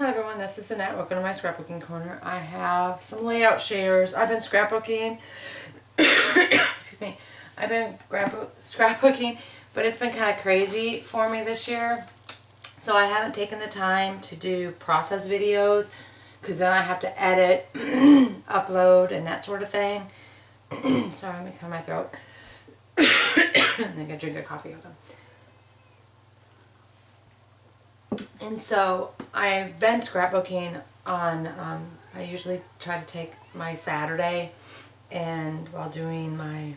Hi everyone, this is Annette. Welcome to my scrapbooking corner. I have some layout shares. I've been scrapbooking. Excuse me. I've been scrapbooking, but it's been kind of crazy for me this year. So I haven't taken the time to do process videos because then I have to edit, upload, and that sort of thing. Sorry, I'm clear my throat. I'm going to drink a coffee with them. And so I've been scrapbooking on, I usually try to take my Saturday and while doing my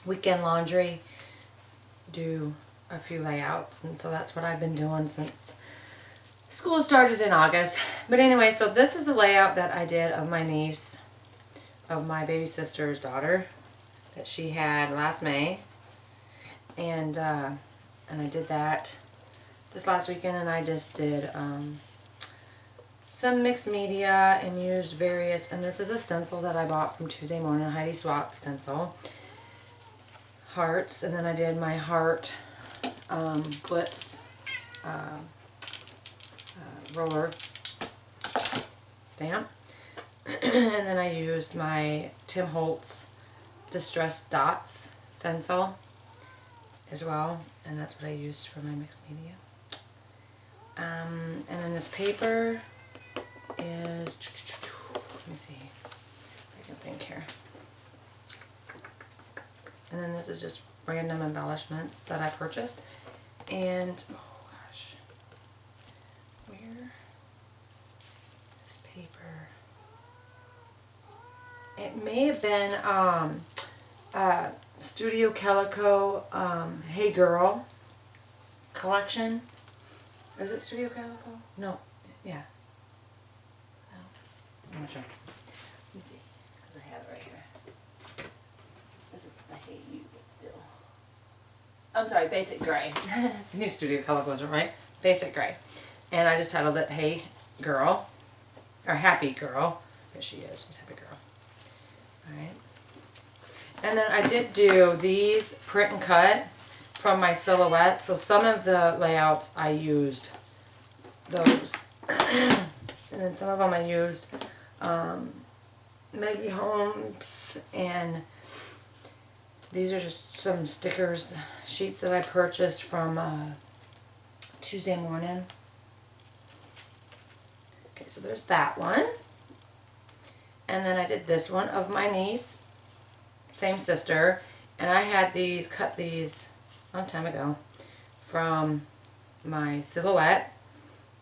weekend laundry, do a few layouts. And so that's what I've been doing since school started in August. But anyway, so this is a layout that I did of my niece, of my baby sister's daughter that she had last May. And I did that this last weekend, and I just did some mixed media and used various, and this is a stencil that I bought from Tuesday Morning, Heidi Swap stencil, hearts, and then I did my heart glitz roller stamp, and then I used my Tim Holtz Distressed Dots stencil as well, and that's what I used for my mixed media. And then this paper is, let me see if I can think here. And then this is just random embellishments that I purchased. And, oh gosh, where is paper? It may have been Studio Calico Hey Girl collection. Is it Studio Calico? No. Yeah. No. I'm not sure. Let me see. Because I have it right here. This is the Hey You, but still. I'm sorry, Basic Gray. I knew Studio Calico wasn't right. Basic Gray. And I just titled it Hey Girl. Or Happy Girl. Yes, she is. She's Happy Girl. Alright. And then I did do these print and cut from my silhouettes. So some of the layouts I used those. And then some of them I used Maggie Holmes, and these are just some stickers, sheets that I purchased from Tuesday Morning. Okay, so there's that one. And then I did this one of my niece, same sister, and I had these, cut these a long time ago from my silhouette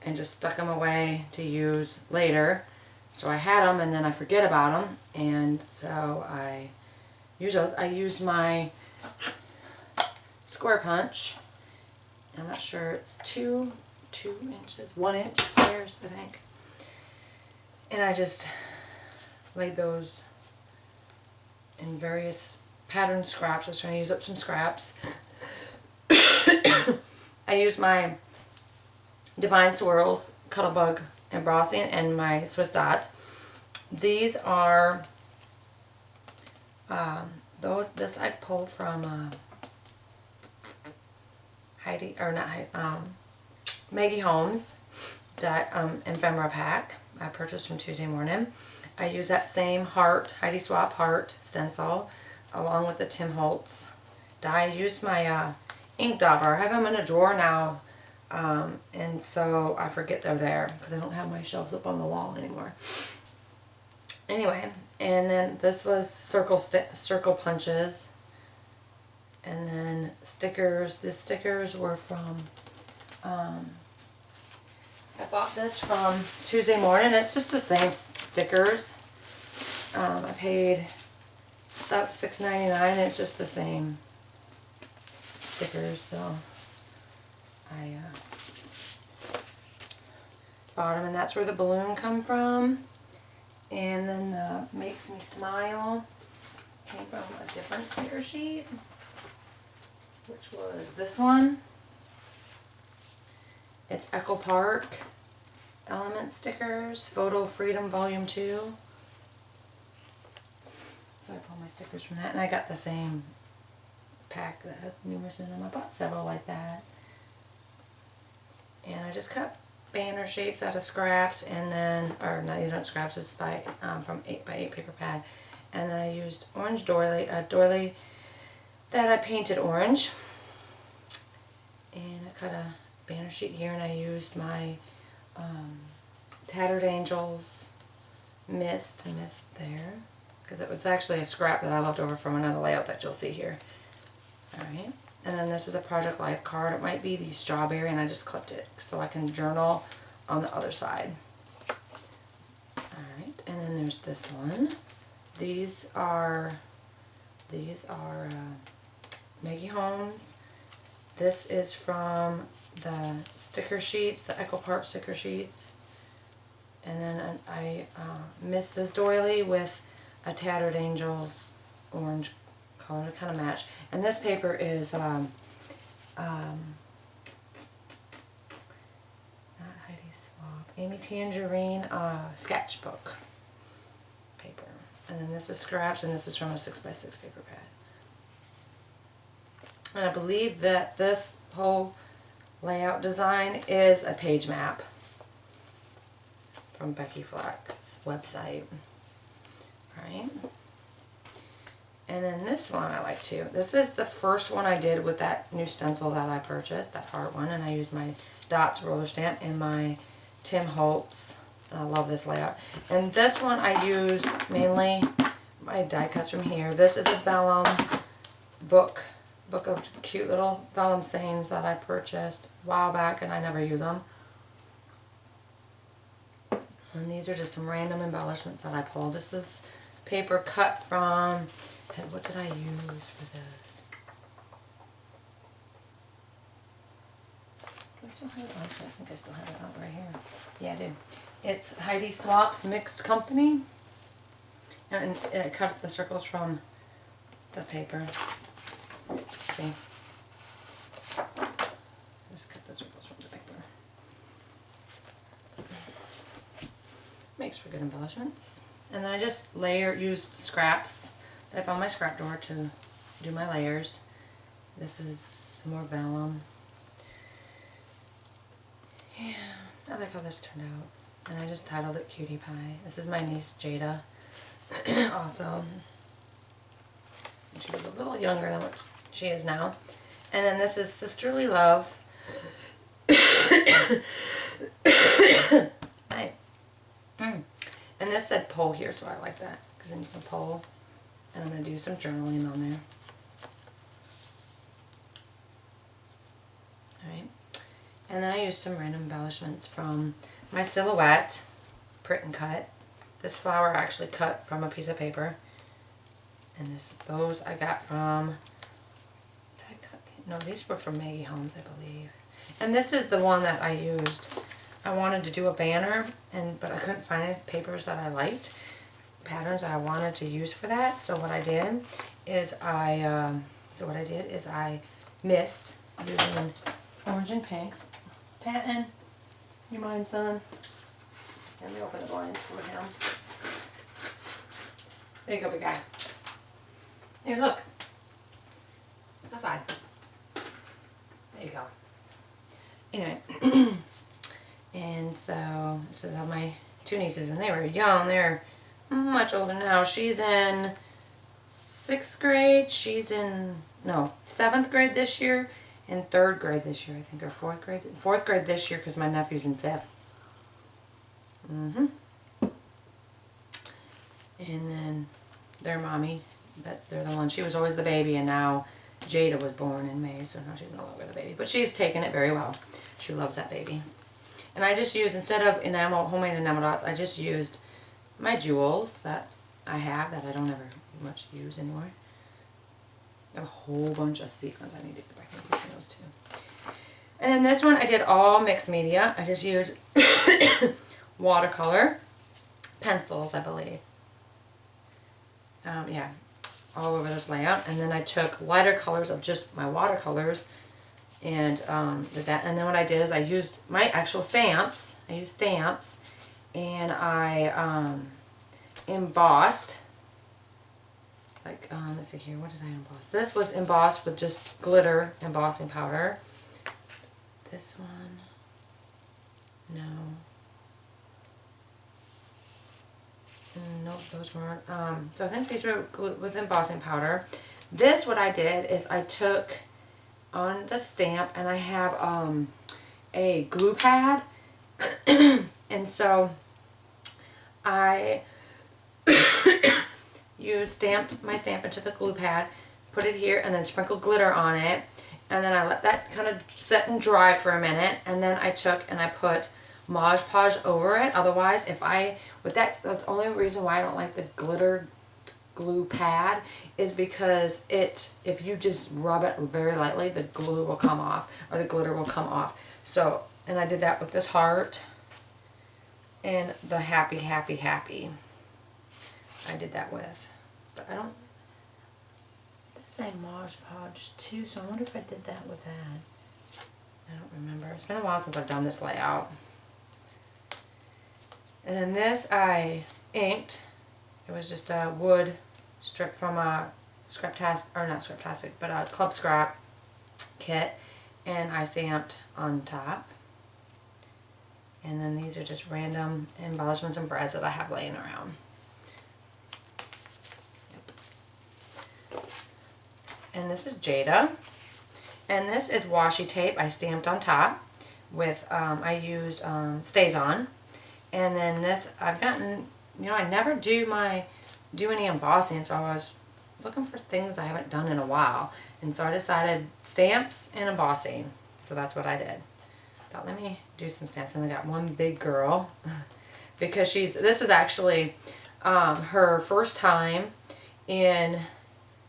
and just stuck them away to use later. So I had them and then I forget about them, and so I use those. I used my square punch. I'm not sure, it's 2 inches, 1 inch squares, I think. And I just laid those in various pattern scraps. I was trying to use up some scraps. I used my Divine Swirls Cuttlebug embossing and my Swiss dots. These are this I pulled from Heidi, or not Heidi, Maggie Holmes ephemera pack I purchased from Tuesday Morning. I use that same heart, Heidi Swap heart stencil, along with the Tim Holtz die. I used my ink dauber. I have them in a drawer now, and so I forget they're there because I don't have my shelves up on the wall anymore. Anyway, and then this was circle punches, and then stickers. The stickers were from, I bought this from Tuesday Morning. It's just the same stickers. I paid $6.99. It's just the same stickers, so I bought them, and that's where the balloon come from. And then the Makes Me Smile came from a different sticker sheet, which was this one. It's Echo Park Element Stickers, Photo Freedom Volume 2. So I pulled my stickers from that, and I got the same pack that has numerous in them. I bought several like that. And I just cut banner shapes out of scraps, and then, or no, these aren't scraps, this is by, from 8x8 paper pad. And then I used orange doily, a doily that I painted orange. And I cut a banner sheet here, and I used my Tattered Angels mist there, because it was actually a scrap that I left over from another layout that you'll see here. Alright, and then this is a Project Life card. It might be the strawberry, and I just clipped it so I can journal on the other side. Alright, and then there's this one. These are Maggie Holmes. This is from the sticker sheets, the Echo Park sticker sheets. And then I missed this doily with a Tattered Angels orange color to kind of match. And this paper is not Heidi Swap, Amy Tangerine sketchbook paper. And then this is scraps, and this is from a 6x6 paper pad. And I believe that this whole layout design is a page map from Becky Flack's website. Right? And then this one I like too. This is the first one I did with that new stencil that I purchased, that heart one, and I used my Dots roller stamp and my Tim Holtz. And I love this layout. And this one I used mainly my die cuts from here. This is a vellum book of cute little vellum sayings that I purchased a while back, and I never use them. And these are just some random embellishments that I pulled. This is paper cut from, what did I use for this? Do I still have it on? I think I still have it out right here. Yeah, I do. It's Heidi Swap's Mixed Company. And it cut the circles from the paper. See? Just cut the circles from the paper. Makes for good embellishments. And then I just used scraps that I found in my scrap drawer to do my layers. This is some more vellum. Yeah, I like how this turned out. And I just titled it Cutie Pie. This is my niece Jada. Also. She was a little younger than what she is now. And then this is Sisterly Love. Hi. And this said pull here, so I like that, because then you can pull. And I'm going to do some journaling on there. Alright. And then I used some random embellishments from my Silhouette print and cut. This flower I actually cut from a piece of paper. And those I got from, no, these were from Maggie Holmes, I believe. And this is the one that I used. I wanted to do a banner, but I couldn't find any papers that I liked, patterns that I wanted to use for that. So what I did is I missed using orange and pinks. Patton, you mind, son? Let me open the blinds for him. There you go, big guy. Here, look. Outside. There you go. Anyway. And so, this is how my two nieces, when they were young, they're much older now. She's in 6th grade. She's in, 7th grade this year. And 3rd grade this year, I think. Or 4th grade. 4th grade this year, because my nephew's in 5th. And then their mommy, they're the one, she was always the baby, and now Jada was born in May, so now she's no longer the baby. But she's taken it very well. She loves that baby. And I just used, instead of homemade enamel dots, I just used my jewels that I have that I don't ever much use anymore. I have a whole bunch of sequins I need to get back and using those too. And then this one I did all mixed media. I just used watercolor, pencils, I believe. Yeah, all over this layout. And then I took lighter colors of just my watercolors and did that. And then what I did is I used my actual stamps. I used stamps, and I embossed. Like, let's see here, what did I emboss? This was embossed with just glitter embossing powder. This one, No. Nope, those weren't. So I think these were with embossing powder. This, what I did is I took on the stamp and I have a glue pad. And so I stamped my stamp into the glue pad, put it here, and then sprinkled glitter on it. And then I let that kind of set and dry for a minute. And then I took and I put Mod Podge over it. Otherwise, that's the only reason why I don't like the glitter glue pad is because if you just rub it very lightly, the glue will come off, or the glitter will come off. So, and I did that with this heart and the happy, happy, happy. I did that with, but I don't, this made Mod Podge too, so I wonder if I did that with that. I don't remember. It's been a while since I've done this layout. And then this I inked. It was just a wood strip from a Scraptastic, or not Scraptastic, but a Club Scrap kit, and I stamped on top. And then these are just random embellishments and breads that I have laying around. Yep. And this is Jada. And this is washi tape I stamped on top with, I used Stays On. And then this, I've gotten, I never do any embossing, so I was looking for things I haven't done in a while. And so I decided stamps and embossing. So that's what I did. Thought, let me do some stamps. And I got one big girl because this is actually her first time in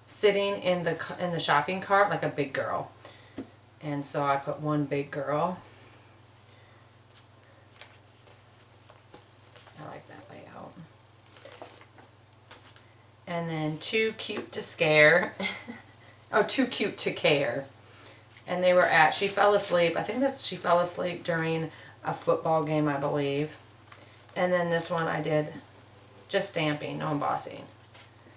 sitting in the shopping cart like a big girl. And so I put one big girl. I like that layout. And then Too Cute to Scare. Oh, Too Cute to Care. And they were she fell asleep. I think she fell asleep during a football game, I believe. And then this one I did just stamping, no embossing.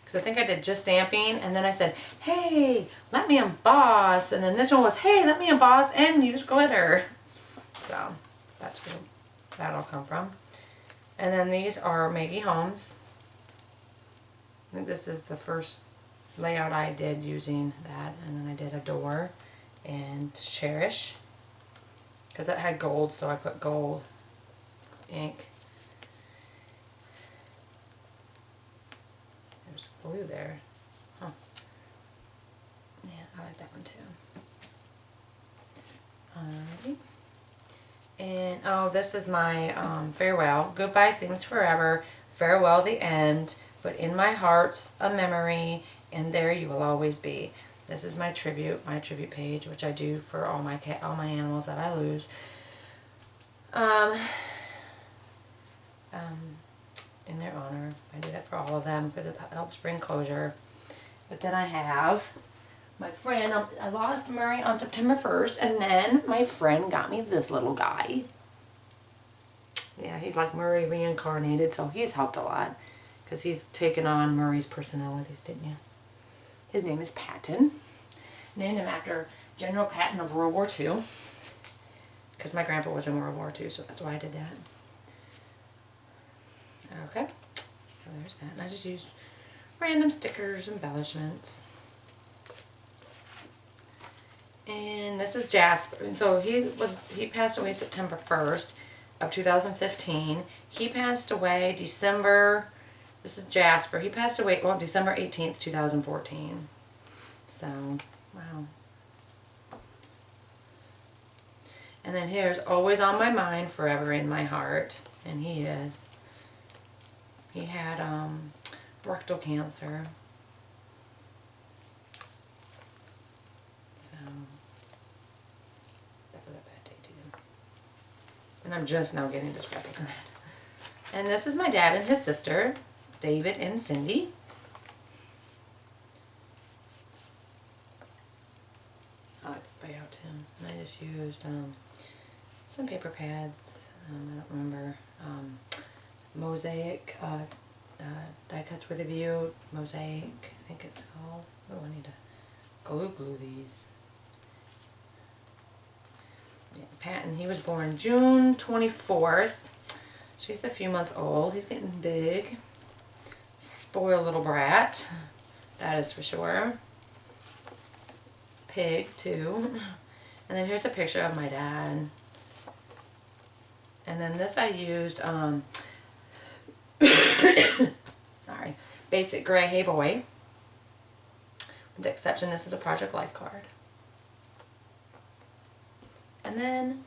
Because I think I did just stamping, and then I said, hey, let me emboss. And then this one was, hey, let me emboss and use glitter. So that's where that'll come from. And then these are Maggie Holmes. I think this is the first layout I did using that. And then I did a door and Cherish. Because it had gold, so I put gold ink. There's glue there. Huh. Yeah, I like that one too. Alrighty. And, oh, this is my farewell. Goodbye seems forever. Farewell the end. But in my heart's a memory, and there you will always be. This is my tribute page, which I do for all my animals that I lose. In their honor. I do that for all of them because it helps bring closure. But then I have my friend, I lost Murray on September 1st, and then my friend got me this little guy. Yeah, he's like Murray reincarnated, so he's helped a lot because he's taken on Murray's personalities, didn't you? His name is Patton. Named him after General Patton of World War II because my grandpa was in World War II, so that's why I did that. Okay, so there's that. And I just used random stickers, embellishments. And this is Jasper. And so he passed away September 1st of 2015. He passed away December, this is Jasper. He passed away, well, December 18th, 2014. So, wow. And then here's Always on My Mind, Forever in My Heart. And he is. He had rectal cancer. So, that was a bad day too. And I'm just now getting to scrapbook on that. And this is my dad and his sister, David and Cindy. I like the layout too. And I just used some paper pads. I don't remember. Mosaic die cuts with a view. Mosaic, I think it's called. Oh, I need to glue these. Patton, he was born June 24th. So he's a few months old. He's getting big. Spoiled little brat. That is for sure. Pig, too. And then here's a picture of my dad. And then this I used, sorry, Basic Gray Hey Boy. With the exception, this is a Project Life card. And then,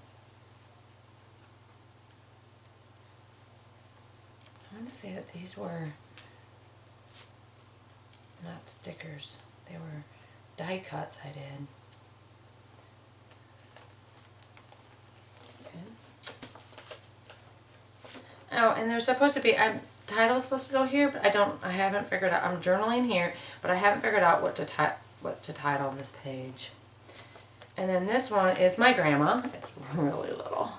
I want to say that these were not stickers. They were die cuts I did. Okay. Oh, and there's supposed to be, title is supposed to go here, but I haven't figured out, I'm journaling here, but I haven't figured out what to title this page. And then this one is my grandma. It's really little.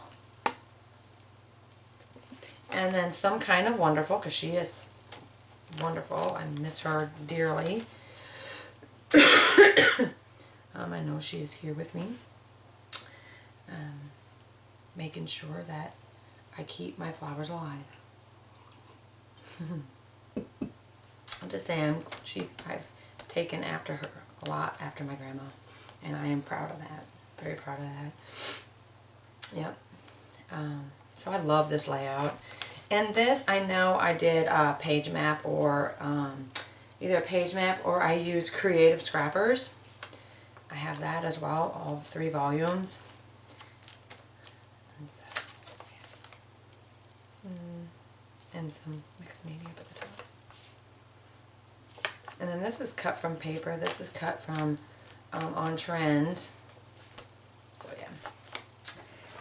And then Some Kind of Wonderful, because she is wonderful. I miss her dearly. I know she is here with me. Making sure that I keep my flowers alive. I'm just saying, I've taken after her a lot, after my grandma. And I am proud of that. Very proud of that. Yep. So I love this layout. And this, I know I did a page map or either a page map or I use Creative Scrappers. I have that as well, all 3 volumes. And, so, yeah. And some mixed media up at the top. And then this is cut from paper. This is cut from On Trend. So yeah,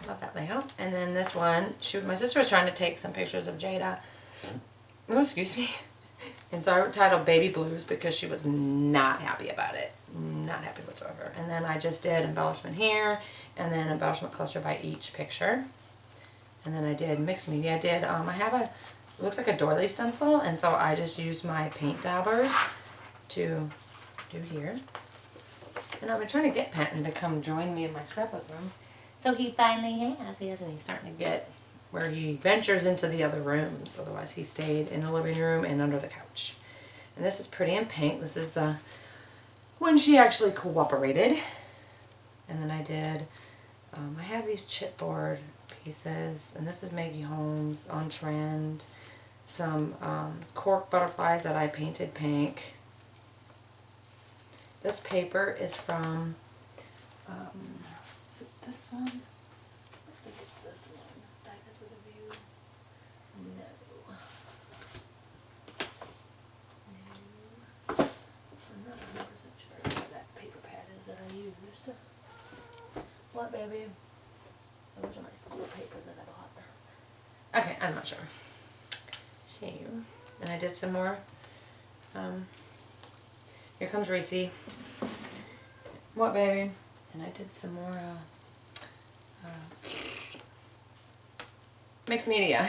love that layout. And then this one, my sister was trying to take some pictures of Jada. Oh, excuse me. And so I titled Baby Blues because she was not happy about it. Not happy whatsoever. And then I just did embellishment here, and then embellishment cluster by each picture. And then I did mixed media. I did, I have it looks like a doily stencil, and so I just used my paint daubers to do here. And I've been trying to get Patton to come join me in my scrapbook room. So he finally has. He has, and he's starting to get where he ventures into the other rooms. Otherwise, he stayed in the living room and under the couch. And this is Pretty in Pink. This is when she actually cooperated. And then I did, I have these chipboard pieces. And this is Maggie Holmes, On Trend. Some cork butterflies that I painted pink. This paper is from, is it this one? I think it's this one. Diamonds with a View. No. I'm not 100% sure where that paper pad is that I used. What, baby? Those are my silver paper that I bought. Okay, I'm not sure. So, and I did some more. Here Comes Reese. What, baby? And I did some more mixed media.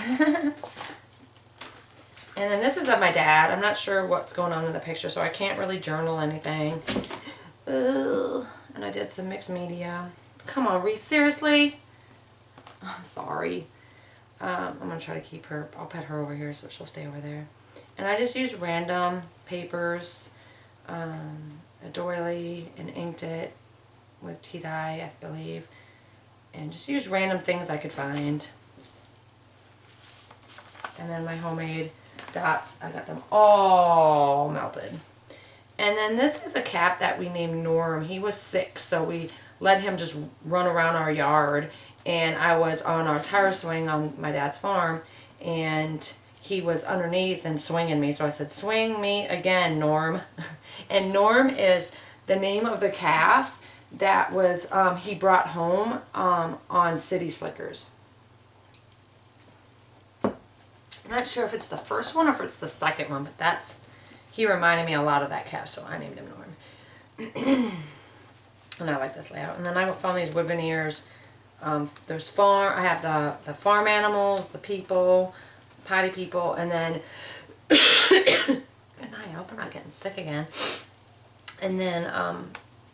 And then this is of my dad. I'm not sure what's going on in the picture, so I can't really journal anything. Ugh. And I did some mixed media. Come on, Reese, seriously? Oh, sorry. I'm going to try to keep her. I'll put her over here so she'll stay over there. And I just used random papers, a doily, and inked it with tea dye, I believe. And just used random things I could find. And then my homemade dots, I got them all melted. And then this is a cat that we named Norm. He was sick, so we let him just run around our yard. And I was on our tire swing on my dad's farm, and he was underneath and swinging me. So I said, swing me again, Norm. And Norm is the name of the calf that was he brought home on City Slickers. I'm not sure if it's the first one or if it's the second one, but he reminded me a lot of that calf, so I named him Norm. And I like this layout. And then I found these wood veneers. I have the farm animals, the people, potty people, and then good night, I hope I'm not getting sick again. And then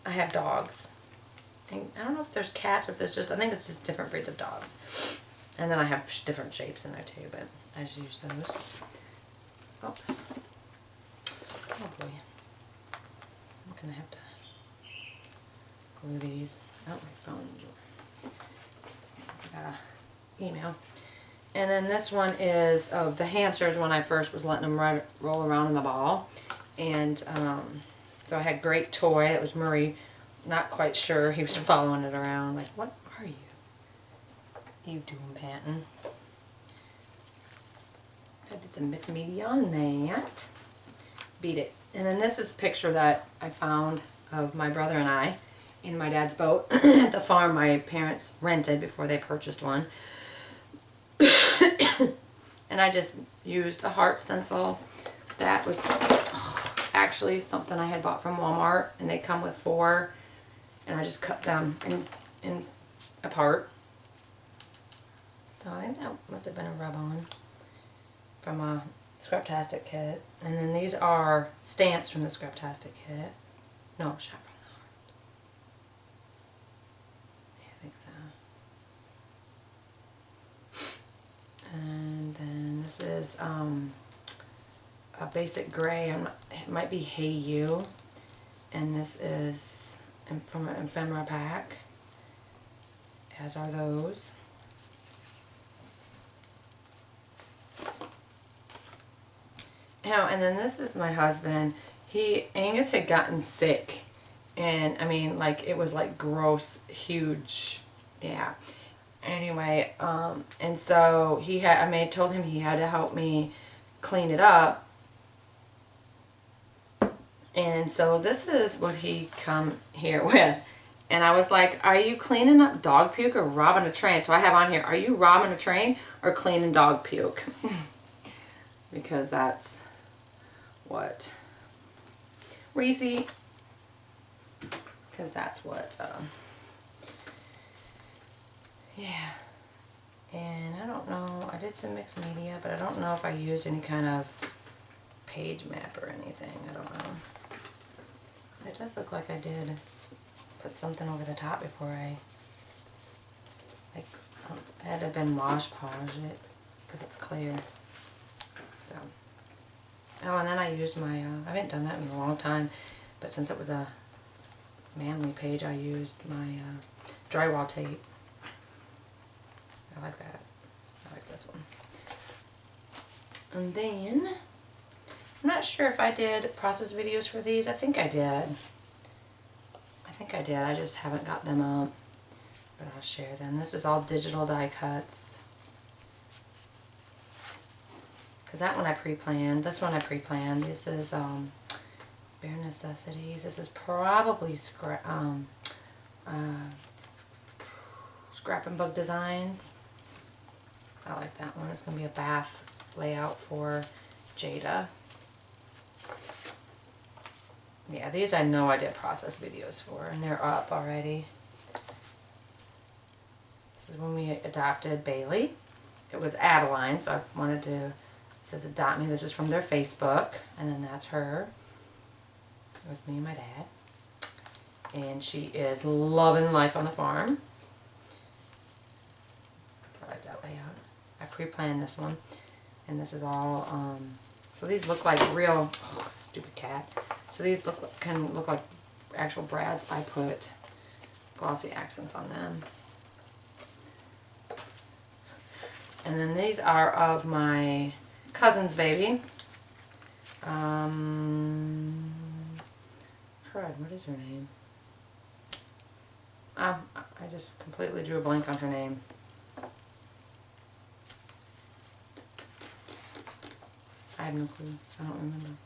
I have dogs. And I don't know if there's cats or if there's just, I think it's just different breeds of dogs. And then I have different shapes in there too, but I just use those. Oh, oh boy. I'm gonna have to glue these. Oh, my phone. I got an email. And then this one is of the hamsters when I first was letting them roll around in the ball. And so I had Great Toy. That was Murray. Not quite sure. He was following it around. Like, what are you? You doing, Panton? I did some mixed media on that. Beat it. And then this is a picture that I found of my brother and I in my dad's boat at the farm my parents rented before they purchased one. And I just used a heart stencil. That was actually something I had bought from Walmart, and they come with 4, and I just cut them in apart. So I think that must have been a rub-on from a Scraptastic kit. And then these are stamps from the Scraptastic kit. No, shot from the heart. Yeah, I think so. And then this is a basic gray. It might be Hey You. And this is from an ephemera pack, as are those. Oh, and then this is my husband. Angus had gotten sick, and I mean, like, it was like gross, huge, yeah. Anyway, and so I told him he had to help me clean it up. And so this is what he come here with. And I was like, are you cleaning up dog puke or robbing a train? So I have on here, are you robbing a train or cleaning dog puke? Because that's what Reese, because that's what yeah. And I don't know, I did some mixed media, but I don't know if I used any kind of page map or anything. I don't know. It does look like I did put something over the top before I, like, I had to have been wash polish it because it's clear. So, oh, and then I used my, I haven't done that in a long time, but since it was a manly page, I used my drywall tape. I like that. I like this one. And then, I'm not sure if I did process videos for these. I think I did. I just haven't got them up. But I'll share them. This is all digital die cuts. Because that one I pre-planned. This one I pre-planned. This is Bare Necessities. This is probably Scrapbook Designs. I like that one. It's going to be a bath layout for Jada. Yeah, these I know I did process videos for, and they're up already. This is when we adopted Bailey. It was Adeline, so I wanted to, it says adopt me. This is from their Facebook, and then that's her with me and my dad. And she is loving life on the farm. I like that layout. I pre-planned this one, and this is all, so these look like real, oh, stupid cat. So these can look like actual brads. I put glossy accents on them. And then these are of my cousin's baby. Crud, what is her name? I just completely drew a blank on her name. I have no clue. I don't remember.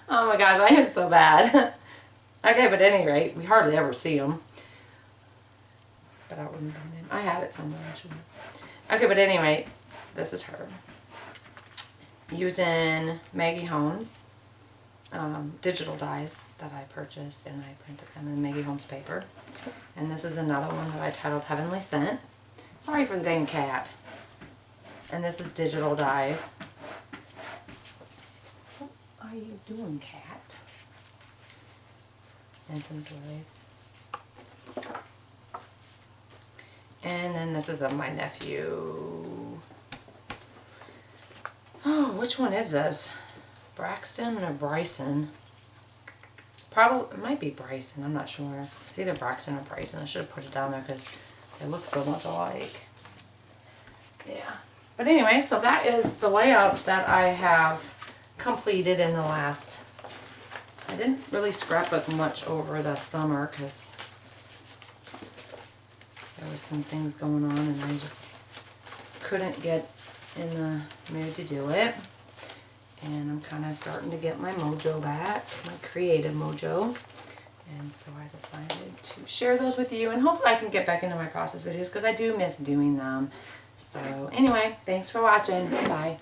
Oh my gosh, I am so bad. Okay, but at any rate, we hardly ever see them. But I don't remember her name. I have it somewhere, I'm sure. Okay, but anyway, this is her. Using Maggie Holmes digital dies that I purchased, and I printed them in Maggie Holmes paper. And this is another one that I titled Heavenly Scent. Sorry for the dang cat. And this is digital dies. What are you doing, cat? and some doilies. And then this is of my nephew. Oh, which one is this? Braxton or Bryson? Probably, it might be Bryson, I'm not sure. It's either Braxton or Bryson. I should have put it down there because they look so much alike. Yeah. But anyway, so that is the layouts that I have completed in the last... I didn't really scrapbook much over the summer because there were some things going on and I just couldn't get in the mood to do it. And I'm kind of starting to get my mojo back, my creative mojo. And so I decided to share those with you, and hopefully I can get back into my process videos because I do miss doing them. So anyway, thanks for watching. Bye.